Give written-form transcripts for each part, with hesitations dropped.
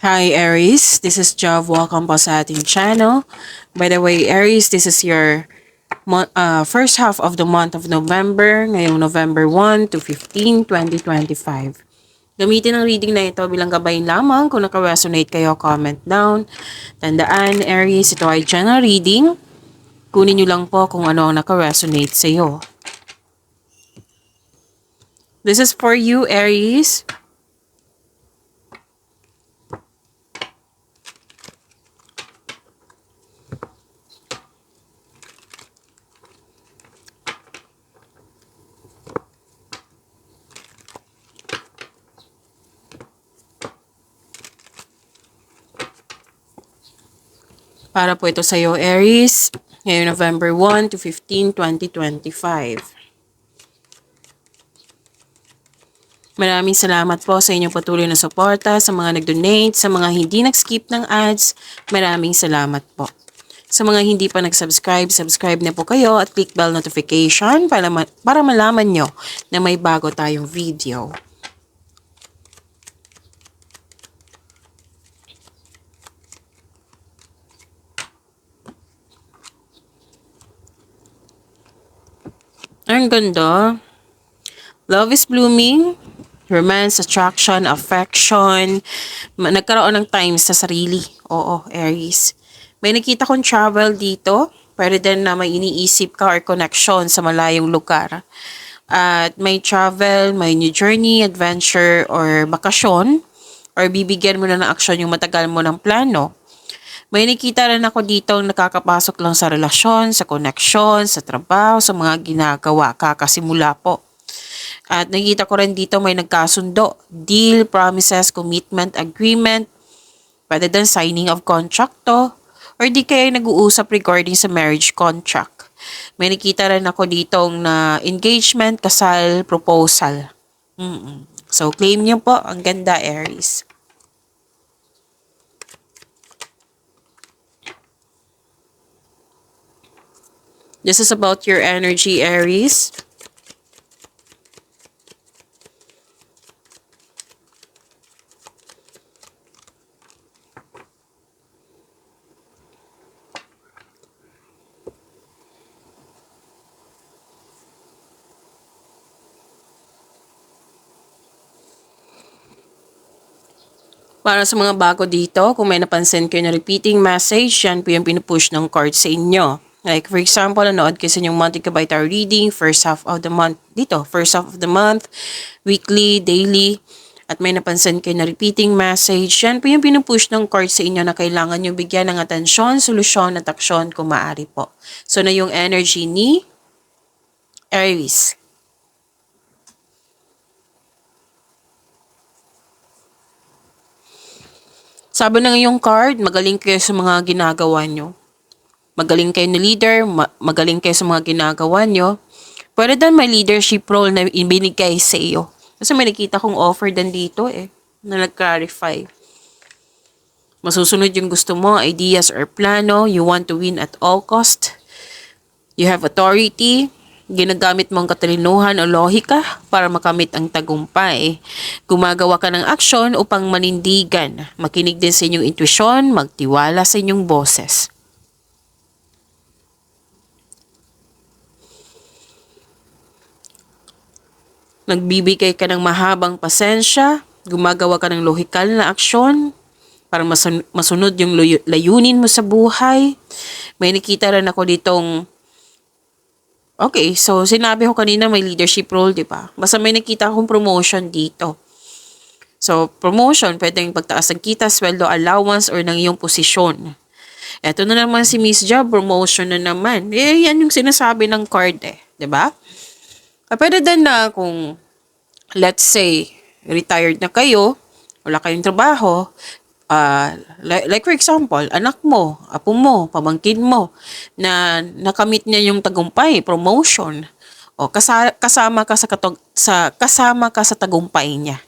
Hi Aries, this is Jav. Welcome po sa ating channel. By the way, Aries, this is your first half of the month of November, ngayong November 1 to 15, 2025. Gamitin ang reading na ito bilang gabay lamang. Kung naka-resonate kayo, comment down. Tandaan, Aries, ito ay general reading. Kunin nyo lang po kung ano ang naka-resonate sa iyo. This is for you, Aries. Para po ito sa iyo, Aries, ngayong November 1 to 15, 2025. Maraming salamat po sa inyong patuloy na suporta, sa mga nag-donate, sa mga hindi nag-skip ng ads. Maraming salamat po. Sa mga hindi pa nag-subscribe, subscribe na po kayo at click bell notification para malaman nyo na may bago tayong video. Ang ganda. Love is blooming. Romance, attraction, affection. Nagkaroon ng time sa sarili. Oo, Aries. May nakita kong travel dito. Pwede din na may iniisip ka or connection sa malayong lugar. At may travel, may new journey, adventure, or bakasyon. Or bibigyan mo na ng aksyon yung matagal mo ng plano. May nakita rin ako dito nakakapasok lang sa relasyon, sa connection, sa trabaho, sa mga ginagawa. Kakasimula po. At nakita ko rin dito may nagkasundo. Deal, promises, commitment, agreement. Pwede din signing of contract to. Or di kaya nag-uusap regarding sa marriage contract. May nakita rin ako dito na engagement, kasal, proposal. So, claim niyo po. Ang ganda, Aries. This is about your energy, Aries. Para sa mga bago dito, kung may napansin kayo na repeating message, yan po yung pinupush ng card sa inyo. Like for example, nanood kayo sa inyong monthly kabay tarot reading, first half of the month, dito, first half of the month, weekly, daily, at may napansin kayo na repeating message, yan po yung pinupush ng card sa inyo na kailangan nyo bigyan ng atensyon, solusyon, at aksyon kung maaari po. So na yung energy ni Aries. Sabi ng iyong card, magaling kayo sa mga ginagawa nyo. Magaling kayo na leader, magaling kayo sa mga ginagawa nyo. Pwede din may leadership role na ibinigay sa iyo. Kasi may nakita kong offer din dito na nag-clarify. Masusunod yung gusto mo, ideas or plano, you want to win at all cost. You have authority, ginagamit mo ang katalinuhan o lohika para makamit ang tagumpay. Gumagawa ka ng aksyon upang manindigan. Makinig din sa inyong intuition, magtiwala sa inyong boses. Nagbibigay ka ng mahabang pasensya, gumagawa ka ng lohikal na aksyon para masunod yung layunin mo sa buhay. May nakita rin ako ditong okay, so sinabi ko kanina may leadership role, di ba? Basta may nakita akong promotion dito. So, promotion, pwedeng pagtaas ng kita, sweldo, allowance, or ng iyong posisyon. Eto na naman si Miss Job, promotion na naman. Yan yung sinasabi ng card di ba? Pwede din na kung, let's say, retired na kayo, wala kayong trabaho, like for example, anak mo, apo mo, pamangkin mo, na nakamit niya yung tagumpay, promotion, o kasama ka kasama ka sa tagumpay niya.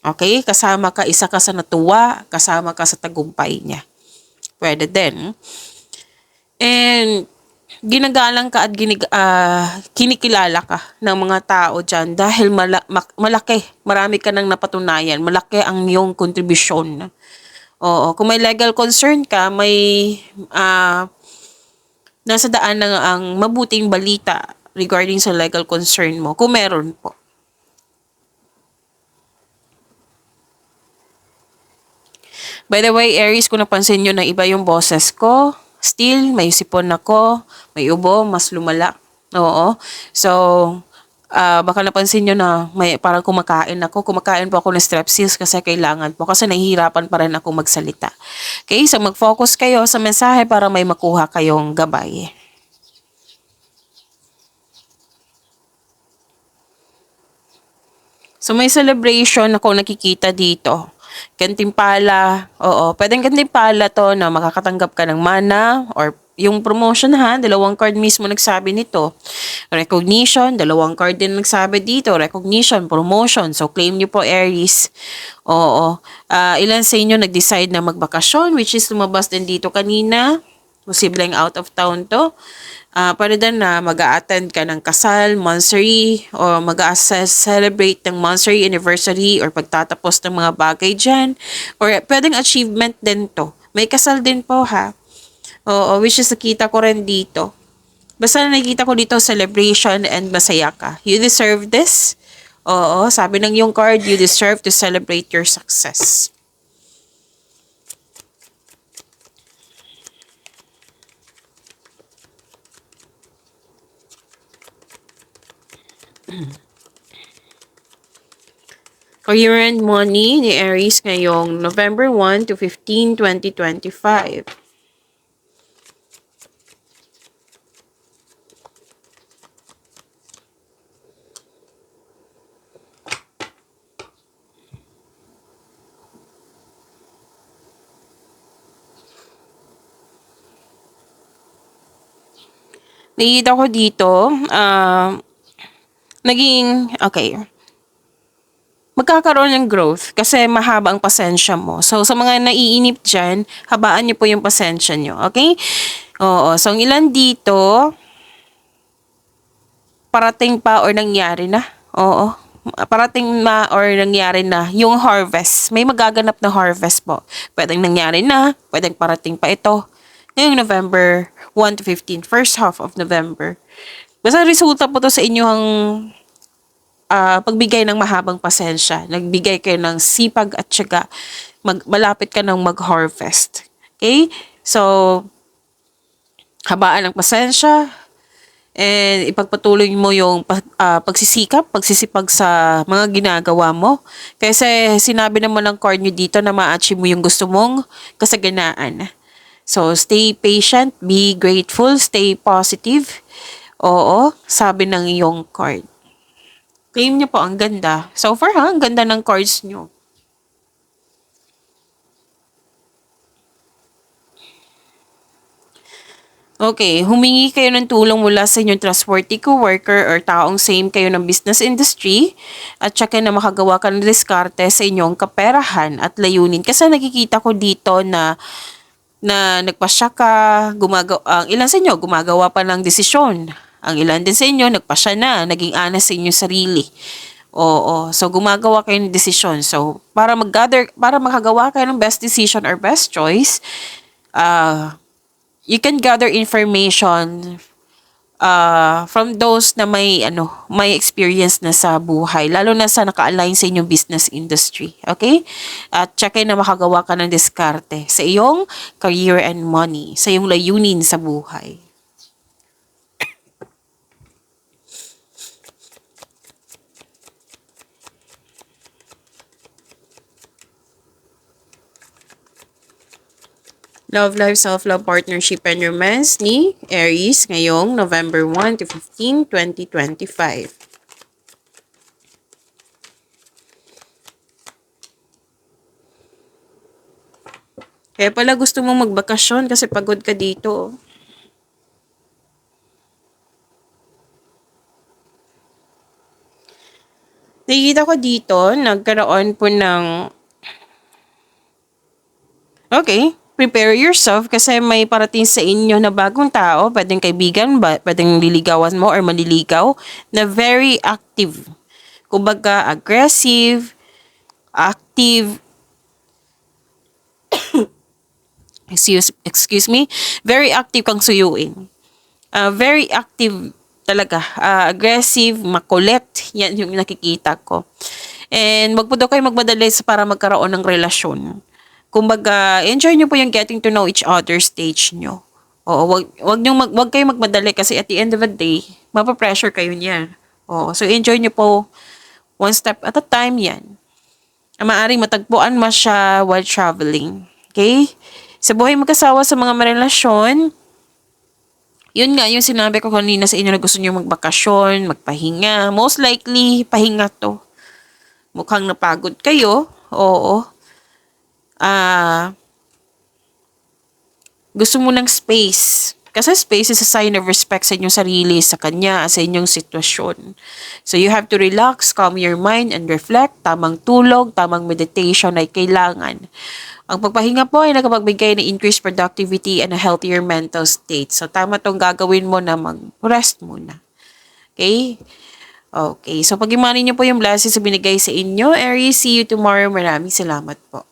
Okay? Kasama ka, isa ka sa natuwa, kasama ka sa tagumpay niya. Pwede din. And ginagalang ka at kinikilala ka ng mga tao dyan dahil malaki, marami ka nang napatunayan, malaki ang iyong kontribusyon. Oo, kung may legal concern ka, may nasa daan na ang mabuting balita regarding sa legal concern mo, kung meron po. By the way, Aries, kung napansin nyo na iba yung boses ko, still, may sipon ako, may ubo, mas lumala. Oo. So, baka napansin nyo na may parang kumakain ako. Kumakain po ako ng Strepsils kasi kailangan po. Kasi nahihirapan pa rin ako magsalita. Okay, so mag-focus kayo sa mensahe para may makuha kayong gabay. So may celebration ako nakikita dito. Gantimpala, oo. Pwedeng gantimpala to na makakatanggap ka ng mana or yung promotion ha, dalawang card mismo nagsabi nito. Recognition, dalawang card din nagsabi dito. Recognition, promotion. So claim nyo po Aries. Oo. Ilan sa inyo nag-decide na magbakasyon which is lumabas din dito kanina. Posibleng out of town to. Pwede din na mag-a-attend ka ng kasal, monthsary, o mag-celebrate ng monthsary anniversary or pagtatapos ng mga bagay dyan. Or pwedeng achievement din to. May kasal din po ha. Oo, which is nakita ko rin dito. Basta nakikita ko dito celebration and masaya ka. You deserve this. Oo, sabi ng yung card, you deserve to celebrate your success. Career and money ni Aries ngayong November 1 to 15, 2025. Nakikita ko dito, okay, magkakaroon ng growth kasi mahaba ang pasensya mo. So, sa mga naiinip dyan, habaan niyo po yung pasensya niyo. Okay? Oo. So, ang ilan dito, parating pa or nangyari na. Oo. Parating na or nangyari na yung harvest. May magaganap na harvest po. Pwedeng nangyari na, pwedeng parating pa ito. Ngayong November 1 to 15, first half of November. Basta resulta po to sa inyong pagbigay ng mahabang pasensya. Nagbigay kayo ng sipag at syaga. Malapit ka ng mag-harvest. Okay? So, habaan ng pasensya, and ipagpatuloy mo yung pagsisipag sa mga ginagawa mo. Kasi sinabi naman ng card nyo dito na ma-achieve mo yung gusto mong kasaganaan. So, stay patient, be grateful, stay positive. Oo, sabi ng iyong card. Claim nyo po, ang ganda. So far ha, ang ganda ng cards nyo. Okay, humingi kayo ng tulong mula sa inyong trustworthy co-worker or taong same kayo ng business industry at saka na makagawa ka ng diskarte sa inyong kaperahan at layunin. Kasi nakikita ko dito na nagpasya ka, ang ilan sa inyo gumagawa pa ng desisyon. Ang ilan din sa inyo nagpasya na, naging honest sa inyong sarili. Oo, so gumagawa kayo ng desisyon. So, para makagawa kayo ng best decision or best choice, you can gather information from those na may experience na sa buhay, lalo na sa naka-align sa inyong business industry. Okay? At tsakin na makagawa ka ng diskarte sa iyong career and money, sa iyong layunin sa buhay. Love life, self-love, partnership, and romance ni Aries ngayong November 1 to 15, 2025. Kaya pala gusto mong magbakasyon kasi pagod ka dito. Nakikita ko dito, nagkaroon po ng... Okay. prepare yourself kasi may parating sa inyo na bagong tao, pwedeng kaibigan, pwedeng liligawan mo or manliligaw, na very active. Kumbaga, aggressive, active, excuse me, very active kang suyuin. Very active talaga. Aggressive, makulit. Yan yung nakikita ko. And wag po daw kayo magmadali para magkaroon ng relasyon. Kumbaga, enjoy nyo po yung getting to know each other stage nyo. Oo, wag kayo magmadali kasi at the end of the day, mapapressure kayo niyan. Oo, so enjoy nyo po one step at a time yan. Maaring matagpuan mo siya while traveling. Okay? Sa buhay mag-asawa sa mga marelasyon, yun nga, yung sinabi ko kanina sa inyo na gusto nyo magbakasyon, magpahinga. Most likely, pahinga to. Mukhang napagod kayo. Oo. Gusto mo ng space. Kasi space is a sign of respect sa inyong sarili, sa kanya, sa inyong sitwasyon. So you have to relax, calm your mind, and reflect. Tamang tulog, tamang meditation ay kailangan. Ang pagpahinga po ay nakapagbigay ng increased productivity and a healthier mental state. So tama tong gagawin mo na mag-rest muna. Okay? Okay. So pag-imanin niyo po yung blessings na binigay sa inyo, Aries, see you tomorrow. Maraming salamat po.